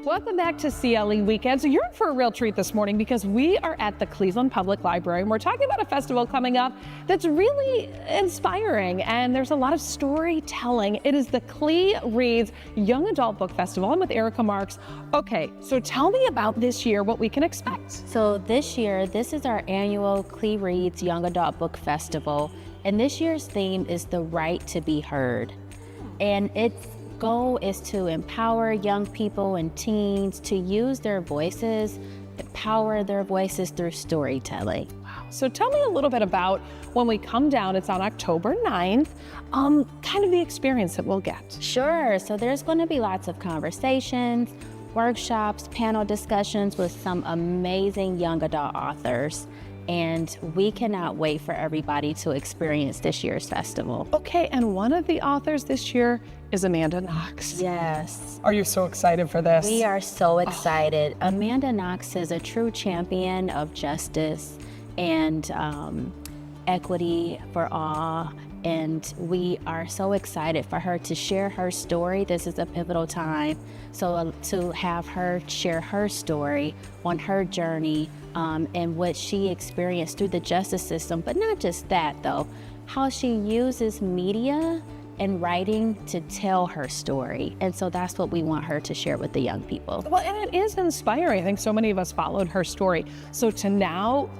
Welcome back to CLE Weekend. So you're in for a real treat this morning because we are at the Cleveland Public Library and we're talking about a festival coming up that's really inspiring and there's a lot of storytelling. It is the Cle Reads Young Adult Book Festival. I'm with Erica Marks. Okay, so tell me about this year, what we can expect. So this year, this is our annual Cle Reads Young Adult Book Festival, and this year's theme is the right to be heard. And its goal is to empower young people and teens to use their voices, empower their voices through storytelling. Wow. So tell me a little bit about when we come down, it's on October 9th, kind of the experience that we'll get. Sure, so there's going to be lots of conversations, workshops, panel discussions with some amazing young adult authors. And we cannot wait for everybody to experience this year's festival. Okay, and one of the authors this year is Amanda Knox. Yes. Are you so excited for this? We are so excited. Amanda Knox is a true champion of justice and equity for all. And we are so excited for her to share her story. This is a pivotal time. So to have her share her story on her journey and what she experienced through the justice system, but not just that though, how she uses media and writing to tell her story. And so that's what we want her to share with the young people. Well, and it is inspiring. I think so many of us followed her story. So to now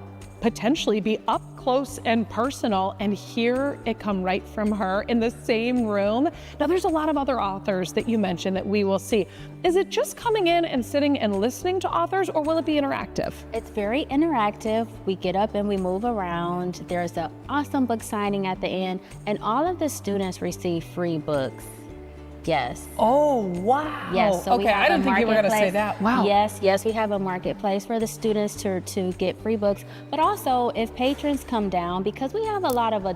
potentially be up close and personal and hear it come right from her in the same room. Now there's a lot of other authors that you mentioned that we will see. Is it just coming in and sitting and listening to authors, or will it be interactive? It's very interactive. We get up and we move around. There's an awesome book signing at the end, and all of the students receive free books. Yes. Oh, wow. Yes. So okay, I didn't think you were going to say that. Wow. Yes, we have a marketplace for the students to get free books. But also, if patrons come down, because we have a lot of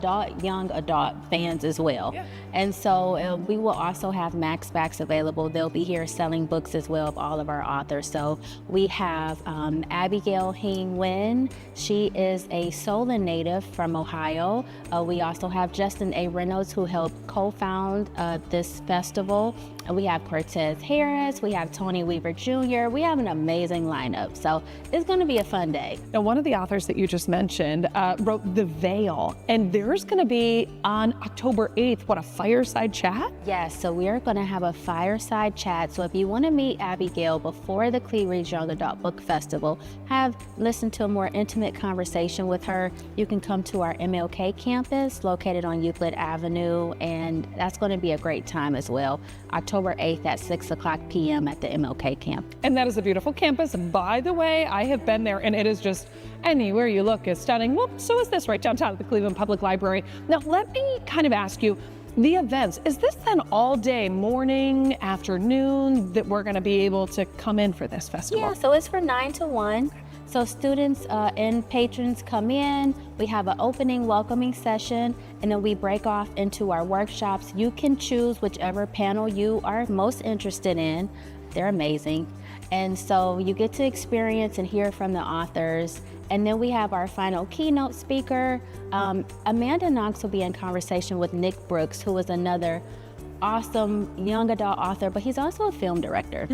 young adult fans as well. Yeah. And so we will also have Max Backs available. They'll be here selling books as well of all of our authors. So we have Abigail Hing Nguyen. She is a Solon native from Ohio. We also have Justin A. Reynolds, who helped co-found this festival. And we have Cortez Harris, we have Tony Weaver Jr. We have an amazing lineup. So it's going to be a fun day. Now, one of the authors that you just mentioned wrote The Veil, and there's going to be on October 8th, what, a fireside chat? Yes, so we are going to have a fireside chat. So if you want to meet Abigail before the Cle Reads Young Adult Book Festival, listen to a more intimate conversation with her, you can come to our MLK campus located on Euclid Avenue, and that's going to be a great time as well. October 8th at 6:00 p.m. at the MLK camp. And that is a beautiful campus. By the way, I have been there and it is just, anywhere you look is stunning. Well, so is this right downtown at the Cleveland Public Library. Now, let me kind of ask you, the events, is this then all day, morning, afternoon, that we're going to be able to come in for this festival? Yeah, so it's from 9 to 1. So students and patrons come in, we have an opening welcoming session, and then we break off into our workshops. You can choose whichever panel you are most interested in. They're amazing. And so you get to experience and hear from the authors. And then we have our final keynote speaker. Amanda Knox will be in conversation with Nick Brooks, who is another awesome young adult author, but he's also a film director.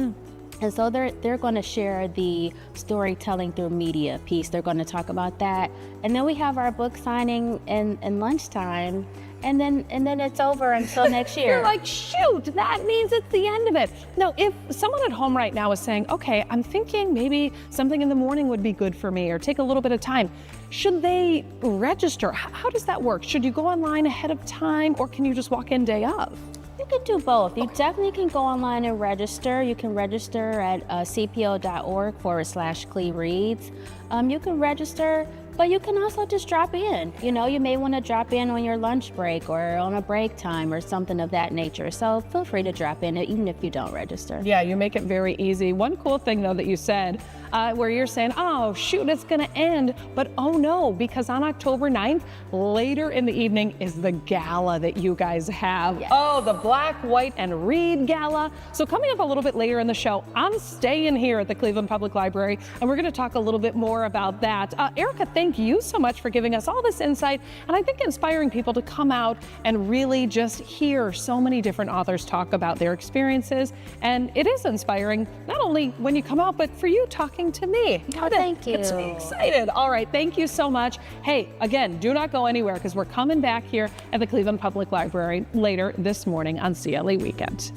And so they're going to share the storytelling through media piece. They're going to talk about that. And then we have our book signing and lunchtime. And then it's over until next year. You're like, shoot, that means it's the end of it. Now, if someone at home right now is saying, okay, I'm thinking maybe something in the morning would be good for me or take a little bit of time, should they register? How does that work? Should you go online ahead of time or can you just walk in day of? You can do both. You definitely can go online and register. You can register at cpo.org/Cle Reads. You can register, but you can also just drop in. You know, you may want to drop in on your lunch break or on a break time or something of that nature. So feel free to drop in even if you don't register. Yeah, you make it very easy. One cool thing though that you said, where you're saying, oh shoot, it's gonna end, but oh no, because on October 9th, later in the evening is the gala that you guys have. Yes. Oh, the Black, White, and Read Gala. So coming up a little bit later in the show, I'm staying here at the Cleveland Public Library, and we're gonna talk a little bit more about that. Erica, thank thank you so much for giving us all this insight, and I think inspiring people to come out and really just hear so many different authors talk about their experiences. And it is inspiring, not only when you come out, but for you talking to me. Oh, thank you. Gets me excited. All right, thank you so much. Hey, again, do not go anywhere because we're coming back here at the Cleveland Public Library later this morning on CLE Weekend.